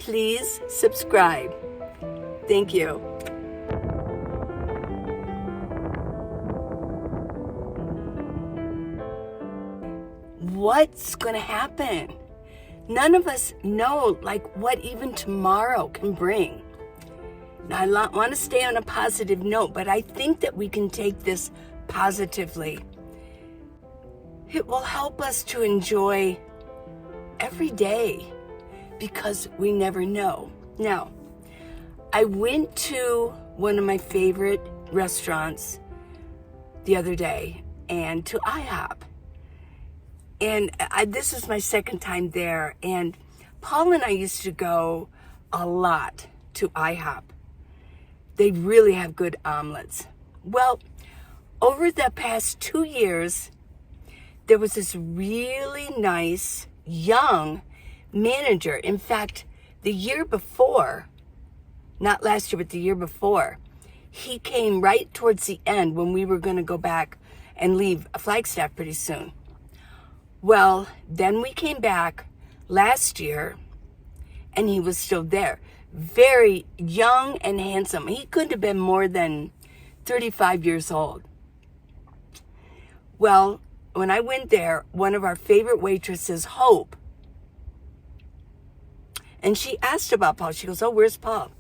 please subscribe. Thank you. What's going to happen? None of us know, what even tomorrow can bring. Now, I want to stay on a positive note, but I think that we can take this positively. It will help us to enjoy every day because we never know. Now, I went to one of my favorite restaurants the other day, and to IHOP. And this is my second time there. And Paul and I used to go a lot to IHOP. They really have good omelets. Well, over the past 2 years, there was this really nice young manager. In fact, the year before, not last year, but the year before, he came right towards the end when we were going to go back and leave Flagstaff pretty soon. Well, then we came back last year, and he was still there. Very young and handsome. He couldn't have been more than 35 years old. Well, when I went there, one of our favorite waitresses, Hope, and she asked about Paul. She goes, "Oh, where's Paul?"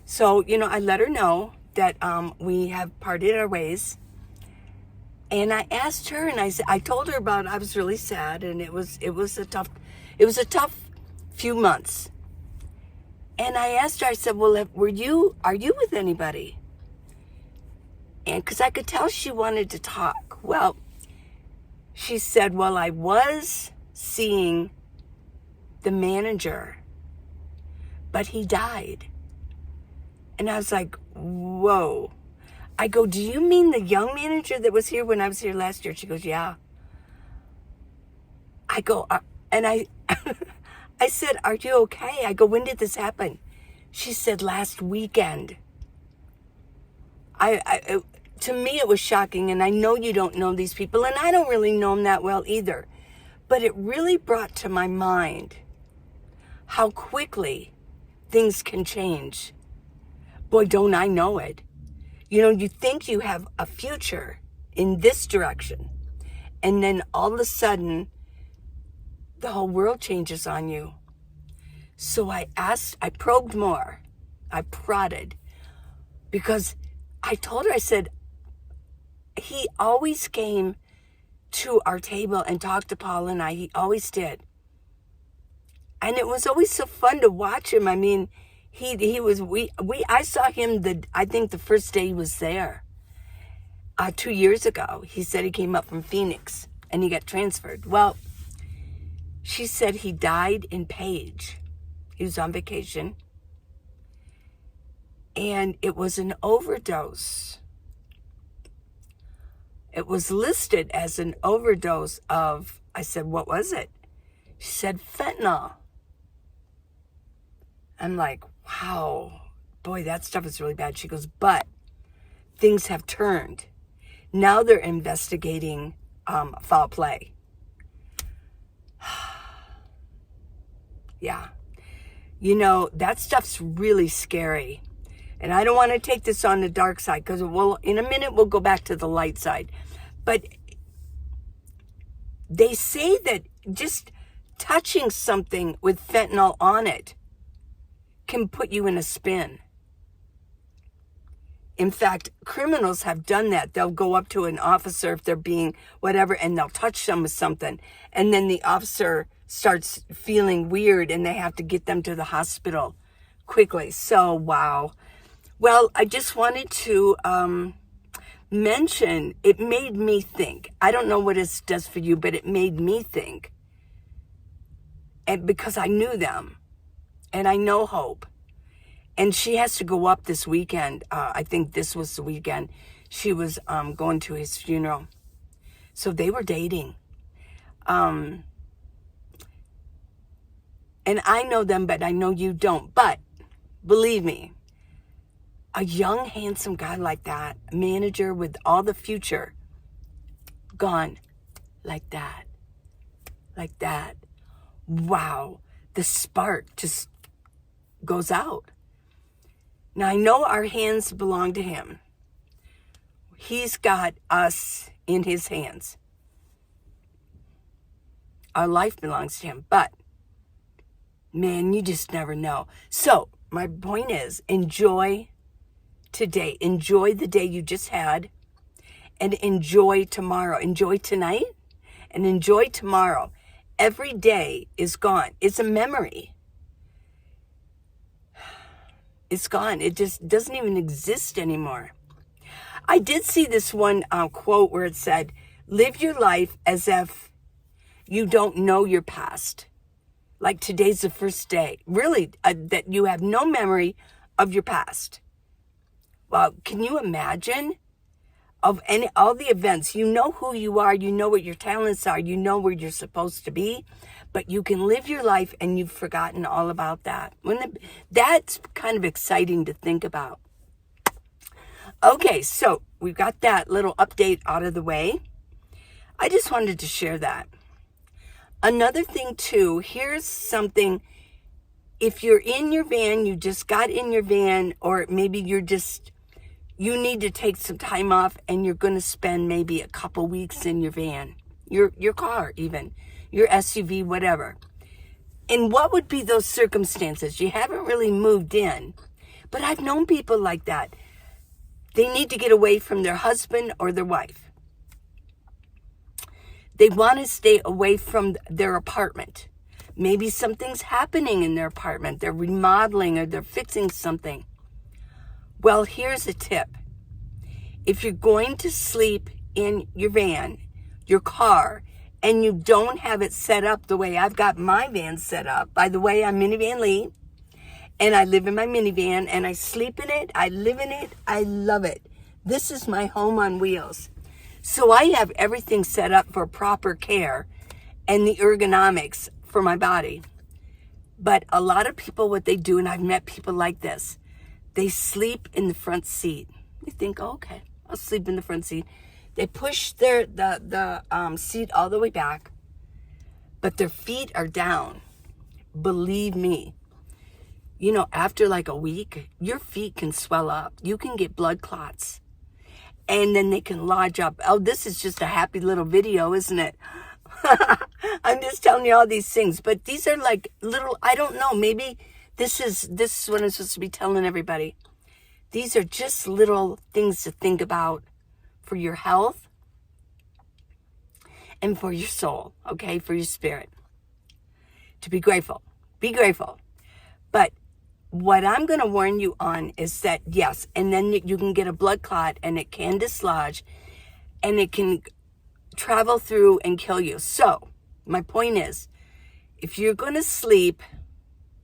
So, I let her know that we have parted our ways. And I asked her, and I told her about, I was really sad, and it was a tough few months. And I asked her, I said, "Well, are you with anybody?" And because I could tell she wanted to talk. Well, she said, "Well, I was seeing the manager, but he died." And I was like, whoa. I go, "Do you mean the young manager that was here when I was here last year?" She goes, "Yeah." I go, and I said, "Are you okay?" I go, "When did this happen?" She said, "Last weekend." To me, it was shocking, and I know you don't know these people, and I don't really know them that well either. But it really brought to my mind how quickly things can change. Boy, don't I know it. You think you have a future in this direction, and then all of a sudden, the whole world changes on you. So I probed more. I prodded, because I told her, I said, he always came to our table and talked to Paul and I. He always did. And it was always so fun to watch him. I mean, I saw him I think the first day he was there, 2 years ago. He said he came up from Phoenix and he got transferred. Well, she said he died in Page. He was on vacation. And it was an overdose. It was listed as an overdose of, I said, "What was it?" She said, "Fentanyl." I'm like, wow, boy, that stuff is really bad. She goes, "But things have turned. Now they're investigating foul play." Yeah. That stuff's really scary. And I don't want to take this on the dark side, because in a minute we'll go back to the light side. But they say that just touching something with fentanyl on it can put you in a spin. In fact, criminals have done that. They'll go up to an officer if they're being whatever, and they'll touch them with something. And then the officer starts feeling weird, and they have to get them to the hospital quickly. So, wow. Well, I just wanted to mention, it made me think. I don't know what it does for you, but it made me think. And because I knew them, and I know Hope. And she has to go up this weekend. I think this was the weekend. She was going to his funeral. So they were dating. And I know them, but I know you don't. But believe me, a young, handsome guy like that, manager with all the future, gone like that. Like that. Wow. The spark just goes out. Now, I know our hands belong to him. He's got us in his hands. Our life belongs to him. But, man, you just never know. So, my point is, enjoy today. Enjoy the day you just had. And enjoy tomorrow. Enjoy tonight. And enjoy tomorrow. Every day is gone. It's a memory. It's gone. It just doesn't even exist anymore. I did see this one quote where it said, live your life as if you don't know your past. Like today's the first day. Really, that you have no memory of your past. Well, can you imagine of all the events? You know who you are. You know what your talents are. You know where you're supposed to be. But you can live your life and you've forgotten all about that. That's kind of exciting to think about. Okay, so we've got that little update out of the way. I just wanted to share that. Another thing too, here's something. If you're in your van, you just got in your van, or maybe you need to take some time off and you're going to spend maybe a couple weeks in your van, your car even, your SUV, whatever. And what would be those circumstances? You haven't really moved in, but I've known people like that. They need to get away from their husband or their wife. They want to stay away from their apartment. Maybe something's happening in their apartment. They're remodeling or they're fixing something. Well, here's a tip. If you're going to sleep in your van, your car, and you don't have it set up the way I've got my van set up. By the way, I'm Minivan Lee, and I live in my minivan, and I sleep in it, I live in it, I love it. This is my home on wheels. So I have everything set up for proper care and the ergonomics for my body. But a lot of people, what they do, and I've met people like this, they sleep in the front seat. They think, oh, okay, I'll sleep in the front seat. They push the seat all the way back, but their feet are down. Believe me, you know, after like a week, your feet can swell up. You can get blood clots, and then they can lodge up. Oh, this is just a happy little video, isn't it? I'm just telling you all these things, but these are like little, I don't know, maybe this is what I'm supposed to be telling everybody. These are just little things to think about for your health and for your soul, okay, for your spirit. To be grateful. Be grateful. But what I'm going to warn you on is that, yes, and then you can get a blood clot and it can dislodge and it can travel through and kill you. So my point is, if you're going to sleep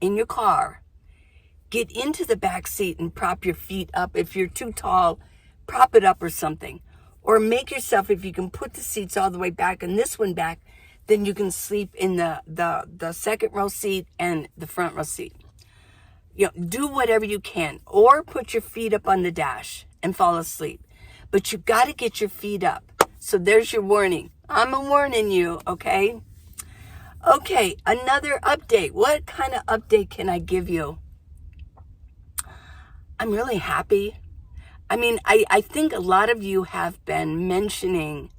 in your car, get into the back seat and prop your feet up. If you're too tall, prop it up or something. Or make yourself, if you can put the seats all the way back and this one back, then you can sleep in the second row seat and the front row seat. You know, do whatever you can. Or put your feet up on the dash and fall asleep. But you got to get your feet up. So there's your warning. I'm warning you, okay? Okay, another update. What kind of update can I give you? I'm really happy. I mean, I think a lot of you have been mentioning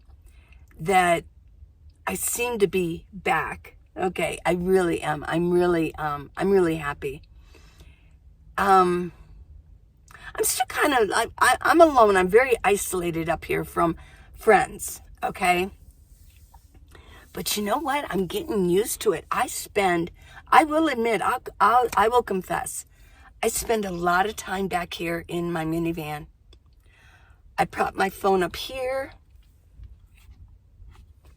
that I seem to be back. Okay, I really am. I'm really happy. I'm still kind of, I'm alone. I'm very isolated up here from friends, okay? But you know what? I'm getting used to it. I will admit, I will confess, I spend a lot of time back here in my minivan. I prop my phone up here,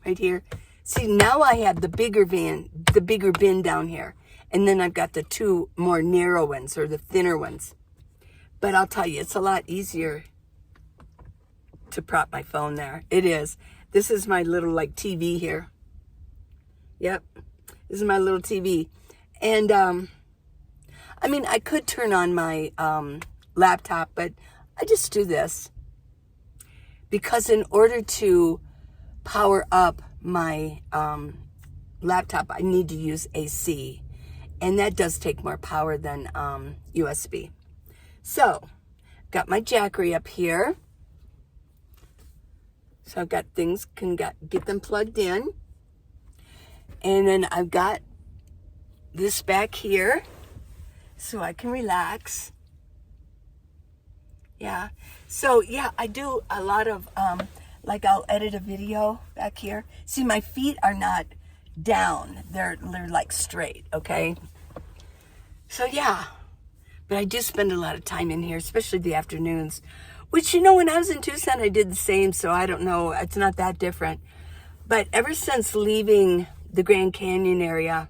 right here. See, now I have the bigger bin down here. And then I've got the two more narrow ones or the thinner ones. But I'll tell you, it's a lot easier to prop my phone there. It is. This is my little like TV here. Yep. This is my little TV. And, I mean, I could turn on my laptop, but I just do this. Because in order to power up my laptop, I need to use AC. And that does take more power than USB. So, got my Jackery up here. So I've got things, get them plugged in. And then I've got this back here so I can relax. Yeah. So yeah, I do a lot of, like I'll edit a video back here. See, my feet are not down. They're like straight, okay? So yeah, but I do spend a lot of time in here, especially the afternoons, which, you know, when I was in Tucson, I did the same. So I don't know, it's not that different. But ever since leaving the Grand Canyon area,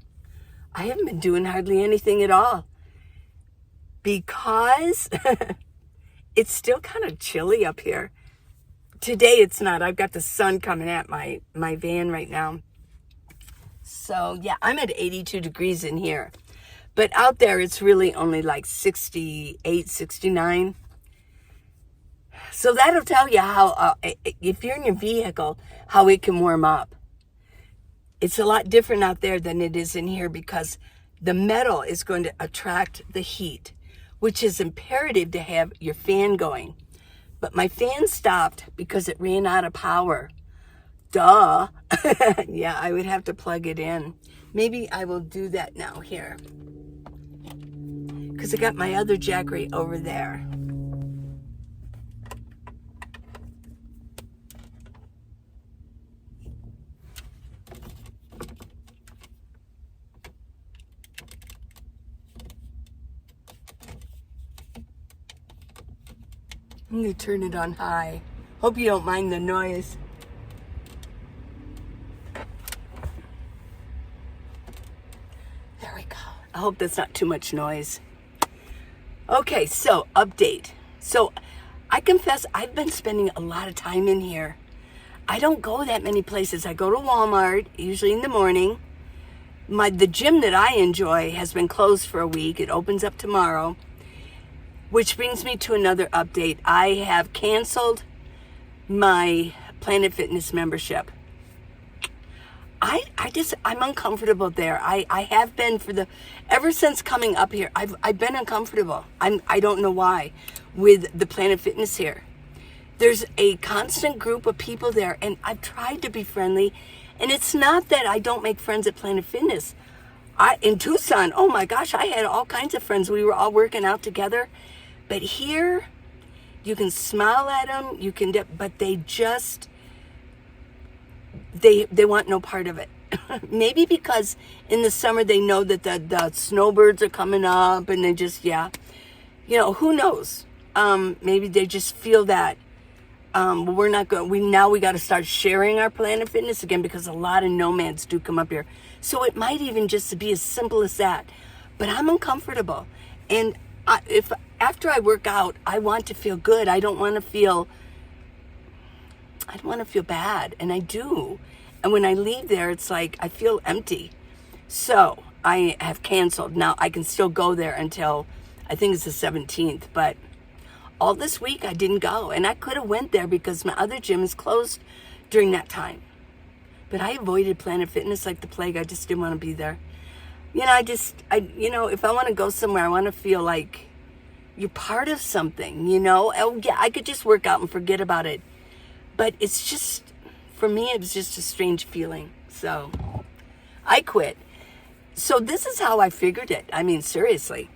I haven't been doing hardly anything at all because it's still kind of chilly up here. Today it's not. I've got the sun coming at my van right now. So yeah, I'm at 82 degrees in here. But out there it's really only like 68, 69. So that'll tell you how, if you're in your vehicle, how it can warm up. It's a lot different out there than it is in here because the metal is going to attract the heat, which is imperative to have your fan going. But my fan stopped because it ran out of power. Duh. Yeah, I would have to plug it in. Maybe I will do that now here. Because I got my other Jackery over there. I'm going to turn it on high. Hope you don't mind the noise. There we go. I hope that's not too much noise. Okay, so update. So I confess I've been spending a lot of time in here. I don't go that many places. I go to Walmart, usually in the morning. The gym that I enjoy has been closed for a week. It opens up tomorrow. Which brings me to another update. I have canceled my Planet Fitness membership. I'm uncomfortable there. I have been ever since coming up here. I've been uncomfortable. I don't know why with the Planet Fitness here. There's a constant group of people there, and I've tried to be friendly. And it's not that I don't make friends at Planet Fitness. In Tucson, oh my gosh, I had all kinds of friends. We were all working out together. But here, you can smile at them, but they just, they want no part of it. Maybe because in the summer they know that the snowbirds are coming up and they just, yeah. You know, who knows? Maybe they just feel that we're not going, we got to start sharing our Planet Fitness again because a lot of nomads do come up here. So it might even just be as simple as that. But I'm uncomfortable. And if after I work out, I want to feel good. I don't want to feel bad, and I do. And when I leave there, it's like I feel empty. So I have canceled. Now I can still go there until I think it's the 17th, but all this week I didn't go, and I could have went there because my other gym is closed during that time. But I avoided Planet Fitness like the plague. I just didn't want to be there. You know, if I want to go somewhere, I want to feel like you're part of something, you know? Oh, yeah, I could just work out and forget about it. But it's just, for me, it was just a strange feeling. So I quit. So this is how I figured it. I mean, seriously.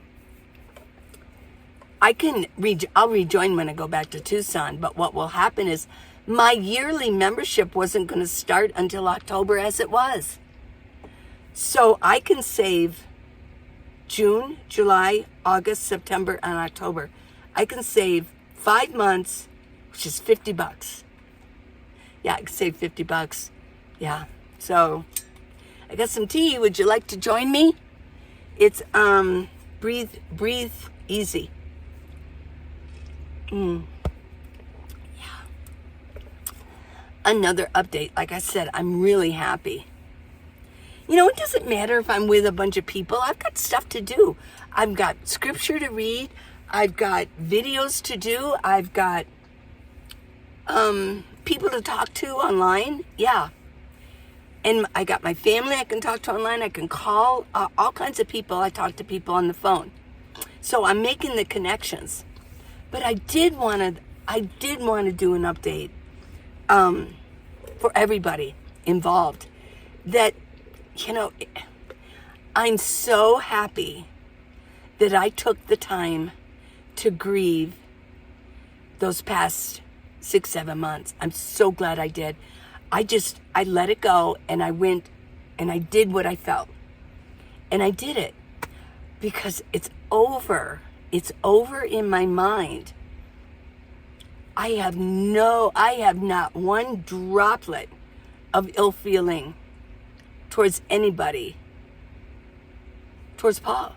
I'll rejoin when I go back to Tucson. But what will happen is my yearly membership wasn't going to start until October as it was. So I can save June, July, August, September, and October. I can save 5 months, which is $50. Yeah, I can save $50. Yeah. So I got some tea. Would you like to join me? It's breathe easy. Yeah. Another update. Like I said, I'm really happy. You know, it doesn't matter if I'm with a bunch of people. I've got stuff to do. I've got scripture to read. I've got videos to do. I've got people to talk to online. Yeah. And I got my family I can talk to online. I can call all kinds of people. I talk to people on the phone. So I'm making the connections. But I did want to do an update for everybody involved. That, I'm so happy that I took the time to grieve those past 6-7 months. I'm so glad I did. I let it go, and I went and I did what I felt. And I did it because it's over. It's over in my mind. I have not one droplet of ill feeling towards anybody, towards Paul.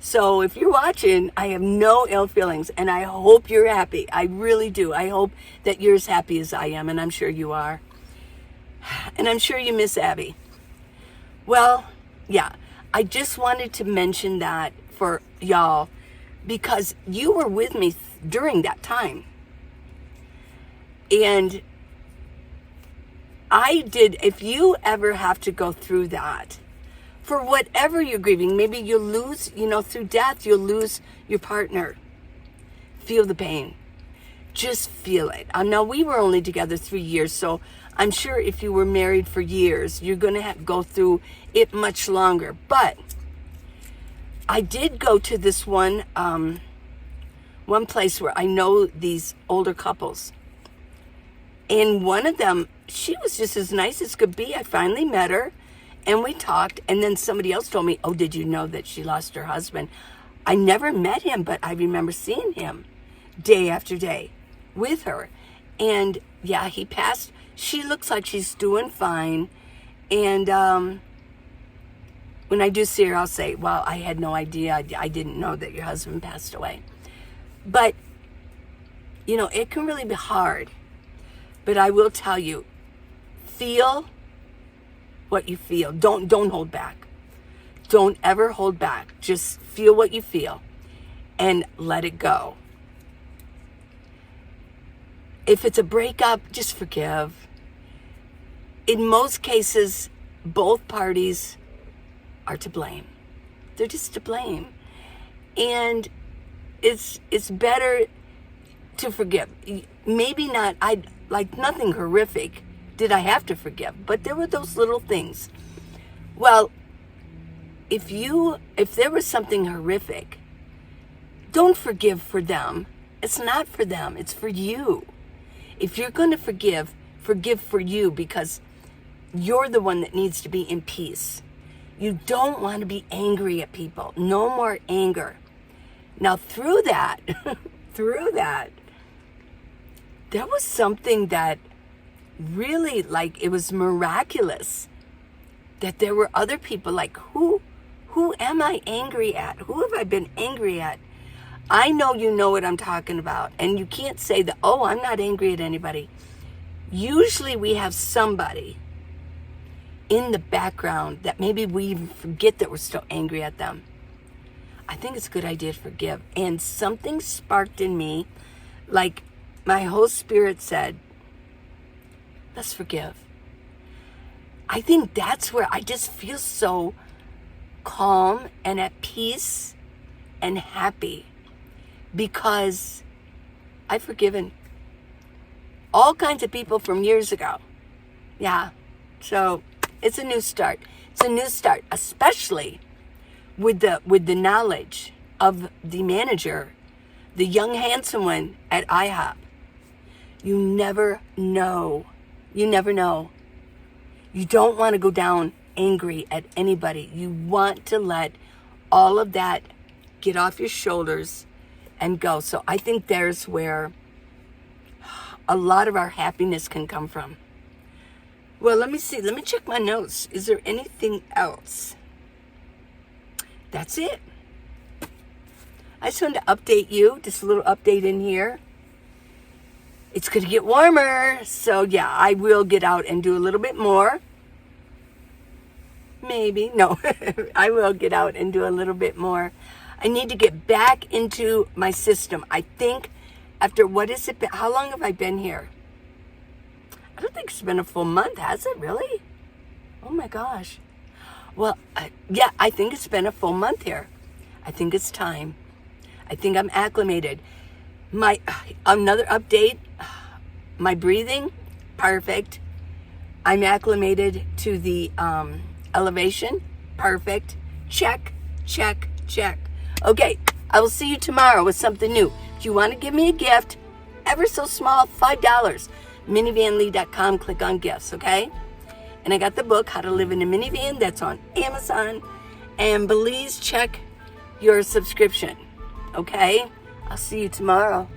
So if you're watching, I have no ill feelings, and I hope you're happy. I really do. I hope that you're as happy as I am, and I'm sure you are. And I'm sure you miss Abby. Well, yeah, I just wanted to mention that for y'all because you were with me during that time. And if you ever have to go through that, for whatever you're grieving, maybe you'll lose, through death, you'll lose your partner. Feel the pain. Just feel it. I know we were only together 3 years, so I'm sure if you were married for years, you're going to go through it much longer. But I did go to this one place where I know these older couples. And one of them, she was just as nice as could be. I finally met her and we talked. And then somebody else told me, oh, did you know that she lost her husband? I never met him, but I remember seeing him day after day with her. And yeah, he passed. She looks like she's doing fine. And when I do see her, I'll say, wow, I had no idea. I didn't know that your husband passed away. But, it can really be hard. But I will tell you, feel what you feel. Don't hold back. Don't ever hold back. Just feel what you feel and let it go. If it's a breakup, just forgive. In most cases, both parties are to blame. They're just to blame. And it's better to forgive. Maybe not, nothing horrific did I have to forgive, but there were those little things. Well, if there was something horrific, don't forgive for them. It's not for them, it's for you. If you're going to forgive for you, because you're the one that needs to be in peace. You don't want to be angry at people. No more anger. Now through that, there was something that really, it was miraculous that there were other people who am I angry at? Who have I been angry at? I know you know what I'm talking about. And you can't say that, oh, I'm not angry at anybody. Usually we have somebody in the background that maybe we even forget that we're still angry at them. I think it's a good idea to forgive. And something sparked in me, my whole spirit said, let's forgive. I think that's where I just feel so calm and at peace and happy because I've forgiven all kinds of people from years ago. Yeah, so it's a new start. It's a new start, especially with the knowledge of the manager, the young handsome one at IHOP. You never know. You never know. You don't want to go down angry at anybody. You want to let all of that get off your shoulders and go. So I think there's where a lot of our happiness can come from. Well, let me see. Let me check my notes. Is there anything else? That's it. I just wanted to update you. Just a little update in here. It's going to get warmer. So yeah, I will get out and do a little bit more. Maybe. No, I will get out and do a little bit more. I need to get back into my system. I think after, what is it? How long have I been here? I don't think it's been a full month, has it really? Oh my gosh. Well, yeah, I think it's been a full month here. I think it's time. I think I'm acclimated. Another update, my breathing, perfect. I'm acclimated to the elevation, perfect. Check, check, check. Okay, I will see you tomorrow with something new. If you want to give me a gift, ever so small, $5, minivanlee.com, click on gifts, okay? And I got the book, How to Live in a Minivan, that's on Amazon. And please check your subscription, okay? I'll see you tomorrow.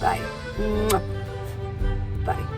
Bye. Mwah. Bye.